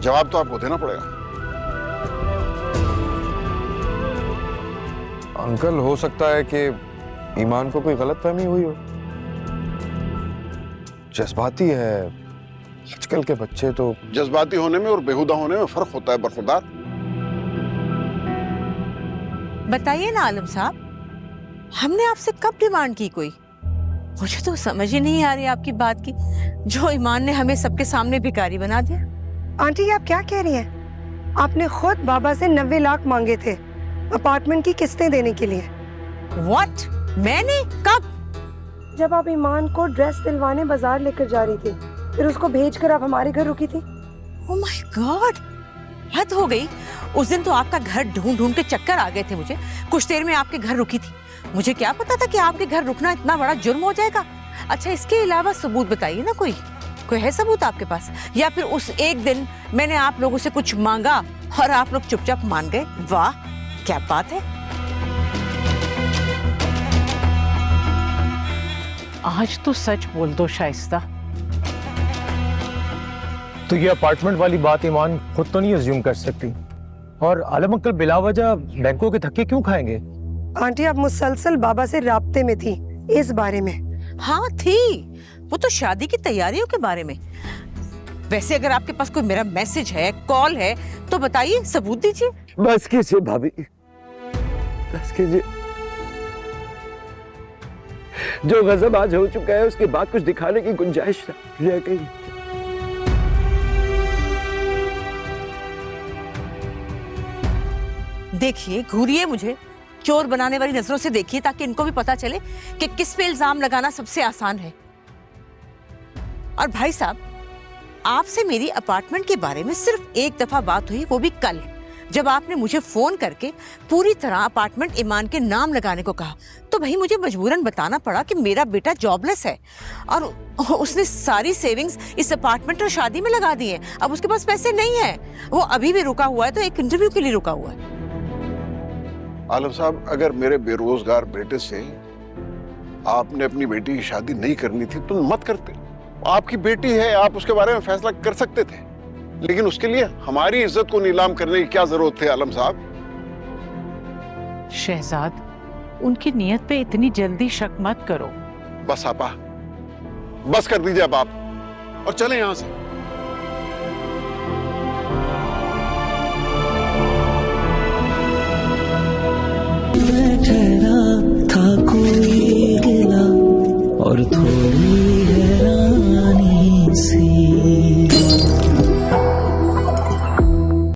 जवाब तो आपको देना पड़ेगा। अंकल, हो सकता है कि ईमान को कोई गलतफहमी हुई हो। जज्बाती है, आजकल के बच्चे तो। जज्बाती होने में और बेहुदा होने में फर्क होता है बरखुरदार। बताइए ना आलम साहब, हमने आपसे कब डिमांड की कोई? मुझे तो समझ ही नहीं आ रही आपकी बात की, जो ईमान ने हमें सबके सामने भिखारी बना दिया। आंटी आप क्या कह रही हैं? आपने खुद बाबा से 90 लाख मांगे थे अपार्टमेंट की किस्तें देने के लिए। व्हाट? मैंने कब? जब आप ईमान को ड्रेस दिलवाने बाजार लेकर जा रही थी, फिर उसको भेजकर आप हमारे घर रुकी थी। ओह माय गॉड, हद हो गई। उस दिन तो आपका घर ढूंढ ढूंढ के चक्कर आ गए थे मुझे। कुछ देर में आपके घर रुकी थी। मुझे क्या पता था कि आपके घर रुकना इतना बड़ा जुर्म हो जाएगा। अच्छा, इसके अलावा सबूत बताइए ना, कोई है सबूत आपके पास? या फिर उस एक दिन मैंने आप लोगों से कुछ मांगा और आप लोग चुपचाप मान गए? वाह, क्या बात है। आज तो सच बोल दो शाइस्ता। तो ये अपार्टमेंट वाली बात ईमान खुद तो नहीं अज्यूम कर सकती। और आलम अंकल बिलावजह बैंकों के धक्के क्यों खाएंगे? आंटी आप मुसलसल बाबा से राब्ते में थी इस बारे में। हाँ थी, वो तो शादी की तैयारियों के बारे में। वैसे अगर आपके पास कोई मेरा मैसेज है, कॉल है, तो बताइए, सबूत दीजिए। बस कीजिए भाभी, बस कीजिए। जो गजब आज हो चुका है उसके बाद कुछ दिखाने की गुंजाइश रह गई। देखिए, घूरिए मुझे, चोर बनाने वाली नजरों से देखिए, ताकि इनको भी पता चले कि किस पे इल्जाम लगाना सबसे आसान है। और भाई साहब, आपसे मेरी अपार्टमेंट के बारे में सिर्फ एक दफा बात हुई, वो भी कल, जब आपने मुझे फोन करके पूरी तरह अपार्टमेंट ईमान के नाम लगाने को कहा। तो भाई मुझे मजबूरन बताना पड़ा कि मेरा बेटा जॉबलेस है और उसने सारी सेविंग्स इस अपार्टमेंट और शादी में लगा दी हैं। अब उसके पास पैसे नहीं है, वो अभी भी रुका हुआ है, तो एक इंटरव्यू के लिए रुका हुआ है। आलम साहब, अगर मेरे बेरोजगार बेटे से आपने अपनी बेटी की शादी नहीं करनी थी तो मत करते। आपकी बेटी है, आप उसके बारे में फैसला कर सकते थे, लेकिन उसके लिए हमारी इज्जत को नीलाम करने की क्या जरूरत थी आलम साहब? शहजाद, उनकी नियत पे इतनी जल्दी शक मत करो। बस आपा, बस कर दीजिए अब आप, और चलें यहां से।